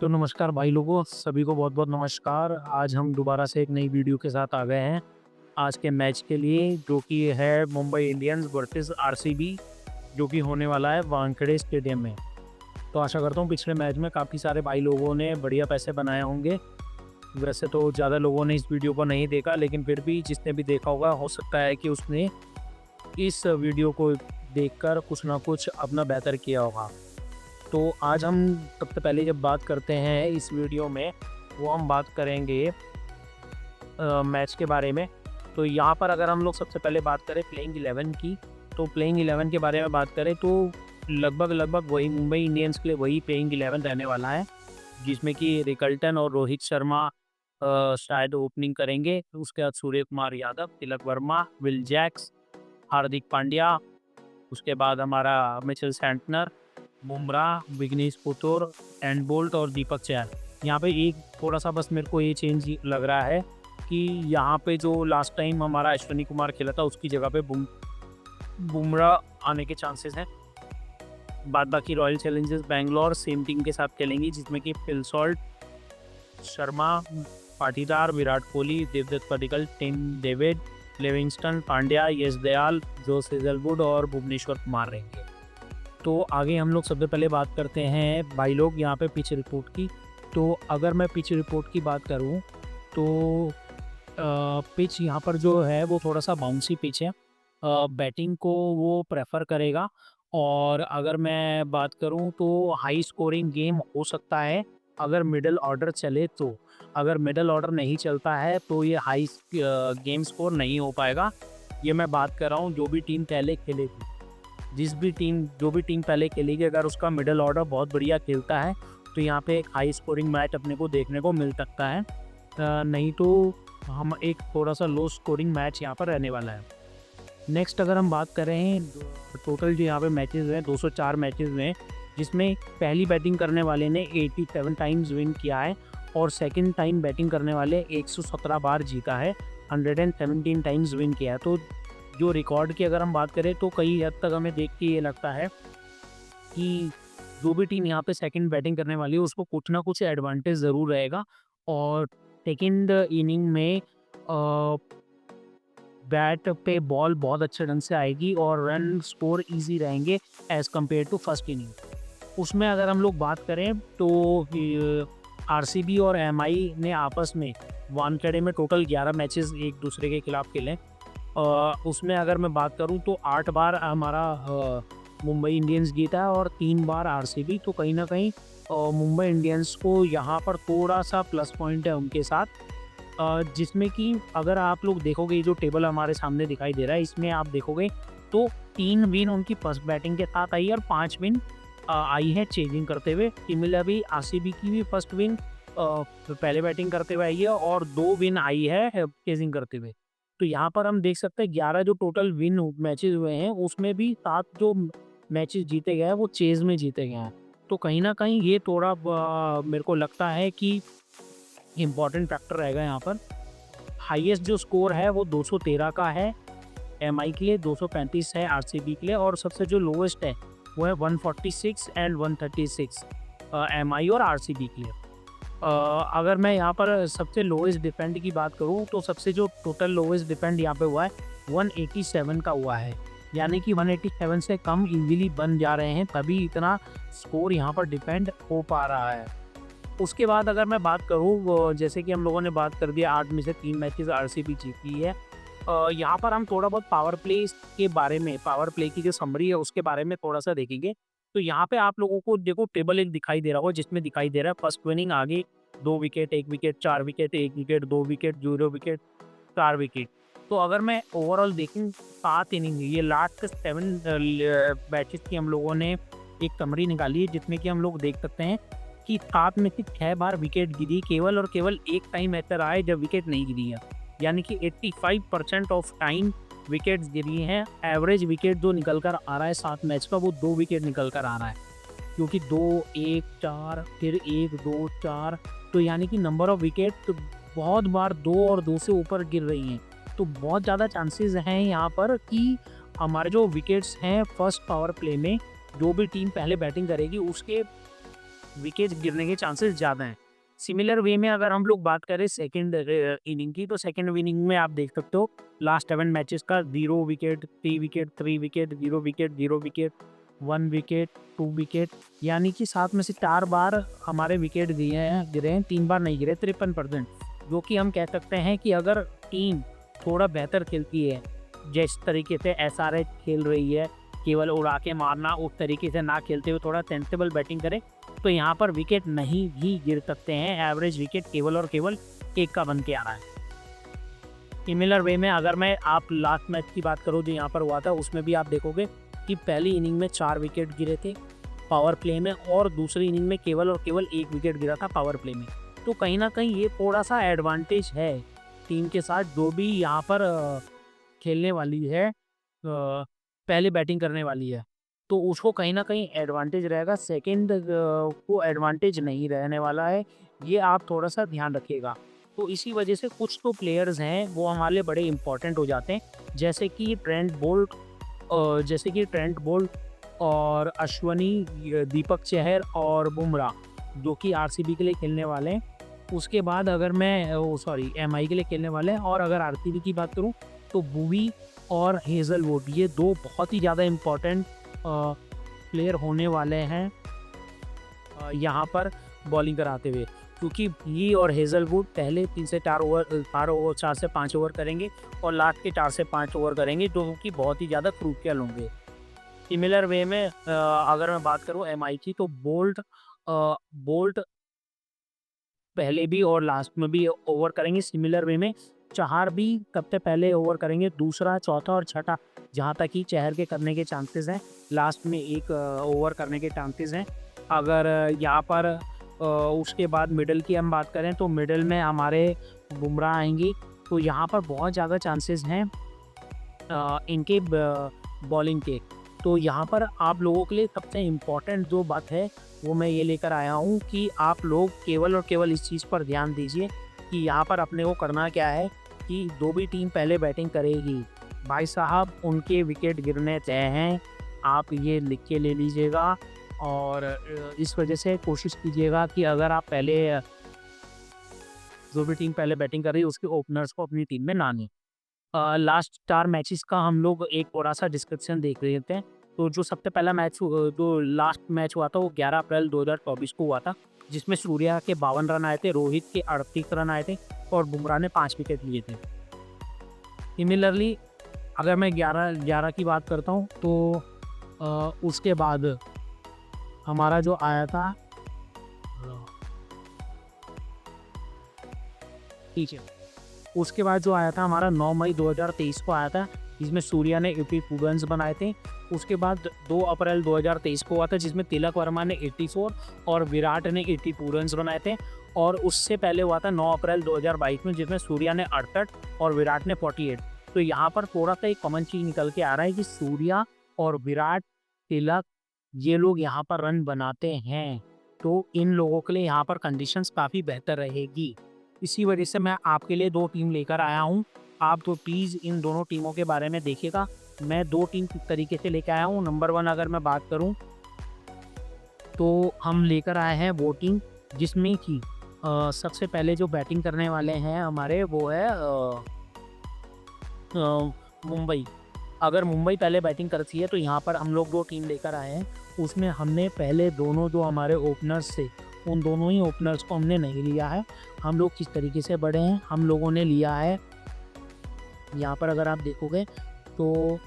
तो नमस्कार भाई लोगों, सभी को बहुत-बहुत नमस्कार। आज हम दोबारा से एक नई वीडियो के साथ आ गए हैं, आज के मैच के लिए जो कि है मुंबई इंडियंस वर्सेस आरसीबी जो कि होने वाला है वानखेड़े स्टेडियम में। तो आशा करता हूँ पिछले मैच में काफ़ी सारे भाई लोगों ने बढ़िया पैसे बनाए होंगे। वैसे तो ज़्यादा लोगों ने इस वीडियो को नहीं देखा, लेकिन फिर भी जिसने भी देखा होगा हो सकता है कि उसने इस वीडियो को देखकर कुछ ना कुछ अपना बेहतर किया होगा। तो आज हम सबसे पहले जब बात करते हैं इस वीडियो में, वो हम बात करेंगे मैच के बारे में। तो यहाँ पर अगर हम लोग सबसे पहले बात करें प्लेइंग 11 की, तो प्लेइंग 11 के बारे में बात करें तो लगभग वही मुंबई इंडियंस के लिए वही प्लेइंग 11 रहने वाला है, जिसमें कि रिकल्टन और रोहित शर्मा शायद ओपनिंग करेंगे। उसके बाद सूर्य कुमार यादव, तिलक वर्मा, विल जैक्स, हार्दिक पांड्या, उसके बाद हमारा Mitchell Santner, Bumrah, Vignesh Puthur, and Boult और दीपक चहर। यहाँ पे एक थोड़ा-सा बस मेरे को ये चेंज लग रहा है कि यहाँ पे जो लास्ट टाइम हमारा अश्विनी कुमार खेला था उसकी जगह पे बुमराह आने के चांसेस हैं। बाद बाकी Royal Challengers Bangalore same team के साथ खेलेंगी, जिसमें कि Phil Salt, Sharma, Patidar, Virat Kohli, Devdutt Padikkal, Tim David, Livingstone, Pandya, Yash Dayal, Jos Hazlewood और भुवनेश्वर कुमार रहेंगे। तो आगे हम लोग सबसे पहले बात करते हैं भाई लोग यहाँ पे पिच रिपोर्ट की। तो अगर मैं पिच रिपोर्ट की बात करूँ तो पिच यहाँ पर जो है वो थोड़ा-सा बाउंसी पिच है। बैटिंग को वो प्रेफ़र करेगा, और अगर मैं बात करूँ तो हाई स्कोरिंग गेम हो सकता है अगर मिडल ऑर्डर चले तो। अगर मिडल ऑर्डर नहीं चलता है तो ये गेम स्कोर नहीं हो पाएगा। ये मैं बात कर रहा हूँ जो भी टीम पहले खेलेगी। जो भी टीम पहले खेलेगी, अगर उसका मिडल ऑर्डर बहुत बढ़िया खेलता है तो यहाँ पे एक हाई स्कोरिंग मैच अपने को देखने को मिल सकता है। नहीं तो हम एक थोड़ा-सा लो स्कोरिंग मैच यहाँ पर रहने वाला है। नेक्स्ट अगर हम बात करें, टोटल जो यहाँ पे मैचेज़ हैं 204 मैचेज़ में, जिसमें पहली बैटिंग करने वाले ने 87 टाइम्स विन किया है और सेकंड टाइम बैटिंग करने वाले 117 बार जीता है, 117 टाइम्स विन किया है। तो जो रिकॉर्ड की अगर हम बात करें तो कई हद तक हमें देख के ये लगता है कि जो भी टीम यहाँ पे सेकंड बैटिंग करने वाली है उसको कुछ ना कुछ एडवांटेज ज़रूर रहेगा, और सेकंड इनिंग में बैट पे बॉल बहुत अच्छे ढंग से आएगी और रन स्कोर ईज़ी रहेंगे as compared to first inning. उसमें अगर हम लोग बात करें तो आरसीबी और एमआई ने आपस में वानखेड़े में टोटल 11 मैचेस एक दूसरे के खिलाफ खेले। उसमें अगर मैं बात करूं तो 8 बार हमारा मुंबई इंडियंस जीता है और 3 बार आरसीबी। तो कहीं ना कहीं मुंबई इंडियंस को यहाँ पर थोड़ा सा प्लस पॉइंट है उनके साथ। जिसमें कि अगर आप लोग देखोगे, ये जो टेबल हमारे सामने दिखाई दे रहा है इसमें आप देखोगे तो 3 विन उनकी फर्स्ट बैटिंग के साथ आई है और 5 विन आई है चेजिंग करते हुए। सिमिलरली आरसीबी की भी फर्स्ट विन पहले बैटिंग करते हुए आई है और 2 विन आई है चेजिंग करते हुए। तो यहाँ पर हम देख सकते हैं 11 जो टोटल विन मैचेस हुए हैं उसमें भी 7 जो मैचेस जीते गए हैं वो चेज में जीते गए हैं। तो कहीं ना कहीं ये थोड़ा मेरे को लगता है कि इम्पॉर्टेंट फैक्टर रहेगा यहाँ पर। हाईएस्ट जो स्कोर है वो 213 का है एमआई के लिए, 235 है आरसीबी के लिए, और सबसे जो लोएस्ट है वो है 146 एंड 136 एमआई और आरसीबी के लिए। अगर मैं यहाँ पर सबसे लोएस्ट डिफेंड की बात करूँ तो सबसे जो टोटल लोएस्ट डिफेंड यहाँ पे हुआ है 187 का हुआ है, यानी कि 187 से कम इजीली बन जा रहे हैं, तभी इतना स्कोर यहाँ पर डिफेंड हो पा रहा है। उसके बाद अगर मैं बात करूँ, जैसे कि हम लोगों ने बात कर दिया 8 में से 3 मैचेस आरसीबी जीती है। यहाँ पर हम थोड़ा बहुत पावर प्ले के बारे में, पावर प्ले की जो समरी है उसके बारे में थोड़ा सा देखेंगे। तो यहाँ पे आप लोगों को देखो टेबल एक दिखाई दे रहा होगा, जिसमें दिखाई दे रहा है फर्स्ट इनिंग आगे 2 wicket, 1 wicket, 4 wicket, 1 wicket, 2 wicket, 0 wicket, 4 wicket. तो अगर मैं ओवरऑल देखूँ 7 इनिंग, ये लास्ट 7 मैचेस की हम लोगों ने एक समरी निकाली है, जिसमें कि हम लोग देख सकते हैं कि 7 में से 6 बार विकेट गिरी, केवल और केवल एक टाइम ऐसा रहा है जब विकेट नहीं गिरी है, यानी कि 85% ऑफ टाइम विकेट्स गिरी हैं। एवरेज विकेट जो निकल कर आ रहा है 7 मैच का वो 2 विकेट निकल कर आ रहा है, क्योंकि 2, 1, 4 फिर 1, 2, 4, तो यानी कि नंबर ऑफ विकेट तो बहुत बार 2 और 2 से ऊपर गिर रही हैं। तो बहुत ज़्यादा चांसेस हैं यहाँ पर कि हमारे जो विकेट्स हैं फर्स्ट पावर प्ले में, जो भी टीम पहले बैटिंग करेगी उसके विकेट गिरने के चांसेस ज़्यादा हैं। सिमिलर वे में अगर हम लोग बात करें सेकंड इनिंग की, तो सेकंड इनिंग में आप देख सकते हो लास्ट 7 मैचेस का 0 wicket, 3 wicket, 3 wicket, 0 wicket, 0 wicket, 1 wicket, 2 wicket, यानी कि 7 में से 4 बार हमारे विकेट गिरे हैं, 3 बार नहीं गिरे, 53%। जो कि हम कह सकते हैं कि अगर टीम थोड़ा बेहतर खेलती है, जिस तरीके से एसआरएच खेल रही है, केवल उड़ा के मारना, उस तरीके से ना खेलते हुए थोड़ा सेंसिबल बैटिंग करें, तो यहाँ पर विकेट नहीं भी गिर सकते हैं। एवरेज विकेट केवल और केवल 1 का बन के आ रहा है। सिमिलर वे में अगर मैं आप लास्ट मैच की बात करूँ जो यहाँ पर हुआ था, उसमें भी आप देखोगे कि पहली इनिंग में 4 विकेट गिरे थे पावर प्ले में, और दूसरी इनिंग में केवल और केवल 1 विकेट गिरा था पावर प्ले में। तो कहीं ना कहीं ये थोड़ा सा एडवांटेज है टीम के साथ, जो भी यहाँ पर खेलने वाली है, पहले बैटिंग करने वाली है, तो उसको कहीं ना कहीं एडवांटेज रहेगा। सेकंड को एडवांटेज नहीं रहने वाला है, ये आप थोड़ा सा ध्यान रखिएगा। तो इसी वजह से कुछ तो प्लेयर्स हैं वो हमारे लिए बड़े इंपॉर्टेंट हो जाते हैं, जैसे कि ट्रेंट बोल्ट और अश्वनी, दीपक चहर और बुमराह, जो कि आरसीबी के लिए खेलने वाले हैं। उसके बाद अगर मैं एमआई के लिए खेलने वाले हैं, और अगर आरसीबी की बात करूं तो बुवी और हेजलवुड, ये 2 बहुत ही ज़्यादा इम्पोर्टेंट प्लेयर होने वाले हैं यहाँ पर बॉलिंग कराते हुए, क्योंकि बुवी और हेजलवुड पहले 3 से 4 ओवर, 4 से 5 ओवर करेंगे, और लास्ट के 4 से 5 ओवर करेंगे, जो कि बहुत ही ज़्यादा क्रूशियल होंगे। सिमिलर वे में अगर मैं बात करूँ एमआई की, तो बोल्ट पहले भी और लास्ट में भी ओवर करेंगे। सिमिलर वे में चहर भी सबसे पहले ओवर करेंगे, दूसरा, चौथा और छठा, जहाँ तक कि चहर के करने के चांसेस हैं, लास्ट में 1 ओवर करने के चांसेस हैं। अगर यहाँ पर उसके बाद मिडल की हम बात करें, तो मिडल में हमारे बुमराह आएंगी, तो यहाँ पर बहुत ज़्यादा चांसेस हैं इनके बॉलिंग के। तो यहाँ पर आप लोगों के लिए सबसे इम्पॉर्टेंट जो बात है वो मैं ये लेकर आया हूँ कि आप लोग केवल और केवल इस चीज़ पर ध्यान दीजिए कि यहाँ पर अपने को करना क्या है, कि जो भी टीम पहले बैटिंग करेगी, भाई साहब उनके विकेट गिरने तय हैं। आप ये लिख के ले लीजिएगा, और इस वजह से कोशिश कीजिएगा कि अगर आप जो भी टीम पहले बैटिंग कर रही है उसके ओपनर्स को अपनी टीम में ना लें। लास्ट 4 मैचेस का हम लोग एक थोड़ा सा डिस्क्रिप्शन देख लेते हैं। तो जो सबसे पहला मैच, जो लास्ट मैच हुआ था, वो 11 अप्रैल 2024 को हुआ था, जिसमें सूर्या के 52 रन आए थे, रोहित के 38 रन आए थे, और बुमराह ने 5 विकेट लिए थे। सिमिलरली अगर मैं 11 की बात करता हूँ, तो उसके बाद हमारा जो आया था, ठीक है, उसके बाद जो आया था हमारा 9 मई 2023 को आया था, जिसमें सूर्या ने 82 रन्स बनाए थे। उसके बाद 2 अप्रैल 2023 को हुआ था, जिसमें तिलक वर्मा ने 84 और विराट ने 82 रन्स बनाए थे। और उससे पहले हुआ था 9 अप्रैल 2022 में, जिसमें सूर्या ने 68 और विराट ने 48। तो यहाँ पर थोड़ा सा एक कॉमन चीज निकल के आ रहा है कि सूर्या और विराट, तिलक, ये लोग यहाँ पर रन बनाते हैं, तो इन लोगों के लिए यहाँ पर कंडीशंस काफ़ी बेहतर रहेगी। इसी वजह से मैं आपके लिए 2 टीम लेकर आया हूँ। आप तो प्लीज़ इन दोनों टीमों के बारे में देखिएगा। मैं 2 टीम किस तरीके से लेकर आया हूँ। नंबर 1 अगर मैं बात करूँ, तो हम लेकर आए हैं वो टीम जिसमें कि सबसे पहले जो बैटिंग करने वाले हैं हमारे, वो है मुंबई। अगर मुंबई पहले बैटिंग करती है, तो यहाँ पर हम लोग 2 टीम लेकर आए हैं। उसमें हमने पहले दोनों जो हमारे ओपनर्स थे, उन दोनों ही ओपनर्स को हमने नहीं लिया है। हम लोग किस तरीके से बढ़े हैं, हम लोगों ने लिया है, यहाँ पर अगर आप देखोगे तो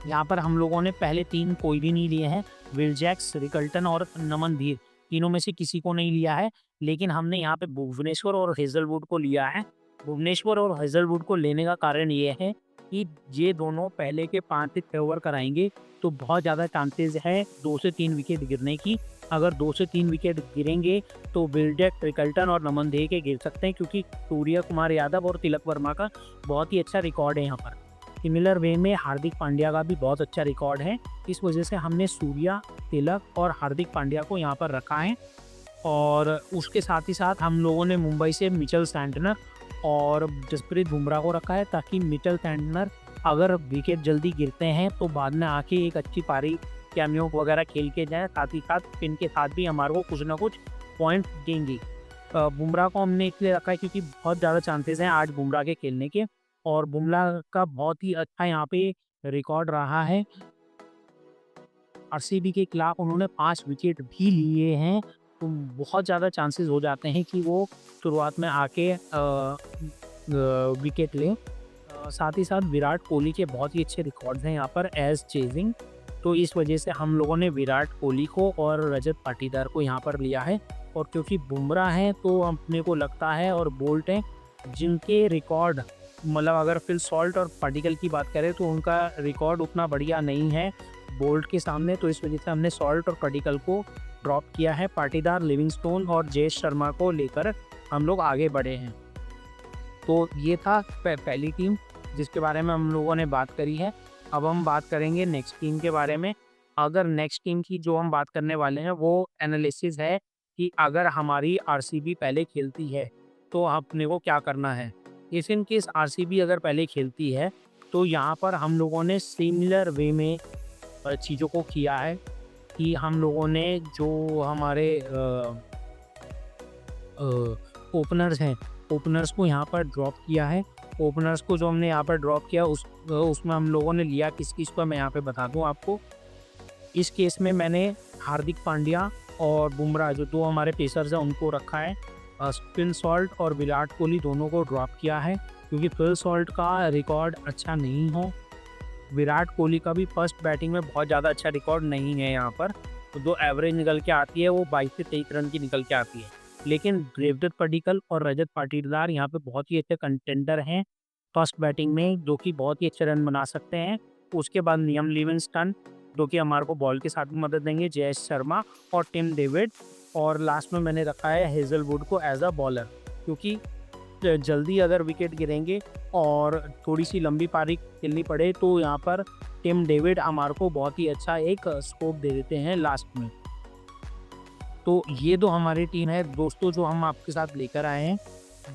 यहाँ पर हम लोगों ने पहले 3 कोई भी नहीं लिए हैं। विल जैक्स, रिकल्टन और नमन धीर, तीनों में से किसी को नहीं लिया है। लेकिन हमने यहाँ पे भुवनेश्वर और हेजलवुड को लिया है। भुवनेश्वर और हेजलवुड को लेने का कारण ये है कि ये दोनों पहले के 5 से 6 ओवर कराएंगे, तो बहुत ज़्यादा चांसेस है 2 से 3 विकेट गिरने की। अगर 2 से 3 विकेट गिरेंगे तो विल जैक्स, रिकल्टन और नमन धीर के गिर सकते हैं, क्योंकि सूर्य कुमार यादव और तिलक वर्मा का बहुत ही अच्छा रिकॉर्ड है यहाँ पर। सिमिलर वे में हार्दिक पांड्या का भी बहुत अच्छा रिकॉर्ड है। इस वजह से हमने सूर्या, तिलक और हार्दिक पांड्या को यहाँ पर रखा है। और उसके साथ ही साथ हम लोगों ने मुंबई से मिचेल सैंटनर और जसप्रीत बुमराह को रखा है, ताकि मिचेल सैंटनर अगर विकेट जल्दी गिरते हैं तो बाद में आके एक अच्छी पारी कैमियो वगैरह खेल के जाएँ, साथ ही साथ स्पिन के साथ भी हमारे को कुछ ना कुछ पॉइंट देंगे। बुमराह को हमने इसलिए रखा है क्योंकि बहुत ज़्यादा चांसेस हैं आज बुमराह के खेलने के, और बुमराह का बहुत ही अच्छा यहाँ पे रिकॉर्ड रहा है। आरसीबी के खिलाफ उन्होंने 5 विकेट भी लिए हैं, तो बहुत ज़्यादा चांसेस हो जाते हैं कि वो शुरुआत में आके विकेट लें। साथ ही साथ विराट कोहली के बहुत ही अच्छे रिकॉर्ड्स हैं यहाँ पर एज चेजिंग, तो इस वजह से हम लोगों ने विराट कोहली को और रजत पाटीदार को यहाँ पर लिया है। और क्योंकि बुमराह हैं तो अपने को लगता है, और बोल्ट हैं जिनके रिकॉर्ड मतलब अगर फिल सॉल्ट और पार्टिकल की बात करें तो उनका रिकॉर्ड उतना बढ़िया नहीं है बोल्ट के सामने, तो इस वजह से हमने सॉल्ट और पार्टिकल को ड्रॉप किया है। पाटीदार, लिविंगस्टोन और जयेश शर्मा को लेकर हम लोग आगे बढ़े हैं। तो ये था पहली टीम जिसके बारे में हम लोगों ने बात करी है। अब हम बात करेंगे नेक्स्ट टीम के बारे में। अगर नेक्स्ट टीम की जो हम बात करने वाले हैं वो एनालिसिस है कि अगर हमारी आरसीबी पहले खेलती है तो अपने को क्या करना है। इस इन केस आरसीबी अगर पहले खेलती है तो यहाँ पर हम लोगों ने सिमिलर वे में चीज़ों को किया है कि हम लोगों ने जो हमारे ओपनर्स हैं, ओपनर्स को यहाँ पर ड्रॉप किया है। ओपनर्स को जो हमने यहाँ पर ड्रॉप किया उसमें हम लोगों ने लिया किस को मैं यहाँ पे बता दूँ आपको। इस केस में मैंने हार्दिक पांड्या और बुमराह जो दो हमारे पेसर्स हैं उनको रखा है। फिल सॉल्ट और विराट कोहली दोनों को ड्रॉप किया है क्योंकि फिल सॉल्ट का रिकॉर्ड अच्छा नहीं हो, विराट कोहली का भी फर्स्ट बैटिंग में बहुत ज़्यादा अच्छा रिकॉर्ड नहीं है यहाँ पर, तो जो एवरेज निकल के आती है वो 22 से 23 रन की निकल के आती है। लेकिन देवदत्त पडिक्कल और रजत पाटीदार यहाँ पे बहुत ही अच्छे कंटेंडर हैं फर्स्ट बैटिंग में, जो कि बहुत ही अच्छे रन बना सकते हैं। उसके बाद लियाम लिविंगस्टन जो कि हमारे को बॉल के साथ भी मदद देंगे, जयेश शर्मा और टिम डेविड, और लास्ट में मैंने रखा है हेजलवुड को एज अ बॉलर, क्योंकि जल्दी अगर विकेट गिरेंगे और थोड़ी सी लंबी पारी खेलनी पड़े तो यहाँ पर टिम डेविड हमारे को बहुत ही अच्छा एक स्कोप दे देते हैं लास्ट में। तो ये तो हमारी टीम है दोस्तों जो हम आपके साथ लेकर आए हैं।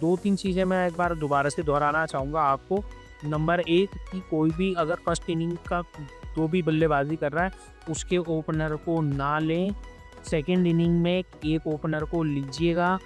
2-3 चीज़ें मैं एक बार दोबारा से दोहराना चाहूँगा आपको। नंबर 1 कि कोई भी अगर फर्स्ट इनिंग का जो भी बल्लेबाजी कर रहा है उसके ओपनर को ना लें। सेकेंड इनिंग में एक ओपनर को लीजिएगा।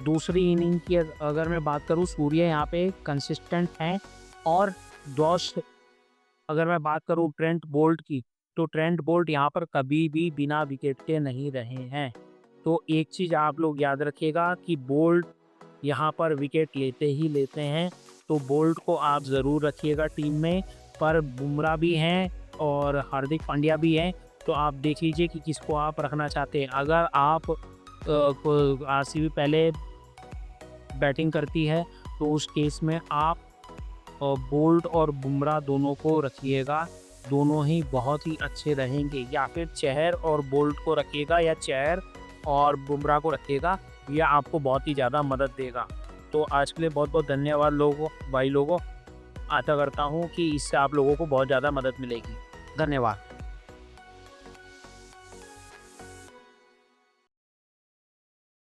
दूसरी इनिंग की अगर मैं बात करूँ, सूर्य यहाँ पे कंसिस्टेंट हैं, और जॉश अगर मैं बात करूँ ट्रेंट बोल्ट की, तो ट्रेंट बोल्ट यहाँ पर कभी भी बिना विकेट के नहीं रहे हैं। तो एक चीज़ आप लोग याद रखिएगा कि बोल्ट यहाँ पर विकेट लेते ही लेते हैं, तो बोल्ट को आप ज़रूर रखिएगा टीम में। पर बुमराह भी हैं और हार्दिक पांड्या भी हैं, तो आप देख लीजिए कि किसको आप रखना चाहते हैं। अगर आप आरसीबी पहले बैटिंग करती है तो उस केस में आप बोल्ट और बुमराह दोनों को रखिएगा, दोनों ही बहुत ही अच्छे रहेंगे। या फिर चहर और बोल्ट को रखिएगा या चहर और बुमराह को रखिएगा, यह आपको बहुत ही ज़्यादा मदद देगा। तो आज के लिए बहुत बहुत धन्यवाद भाई लोगों। आशा करता हूँ कि इससे आप लोगों को बहुत ज़्यादा मदद मिलेगी। धन्यवाद।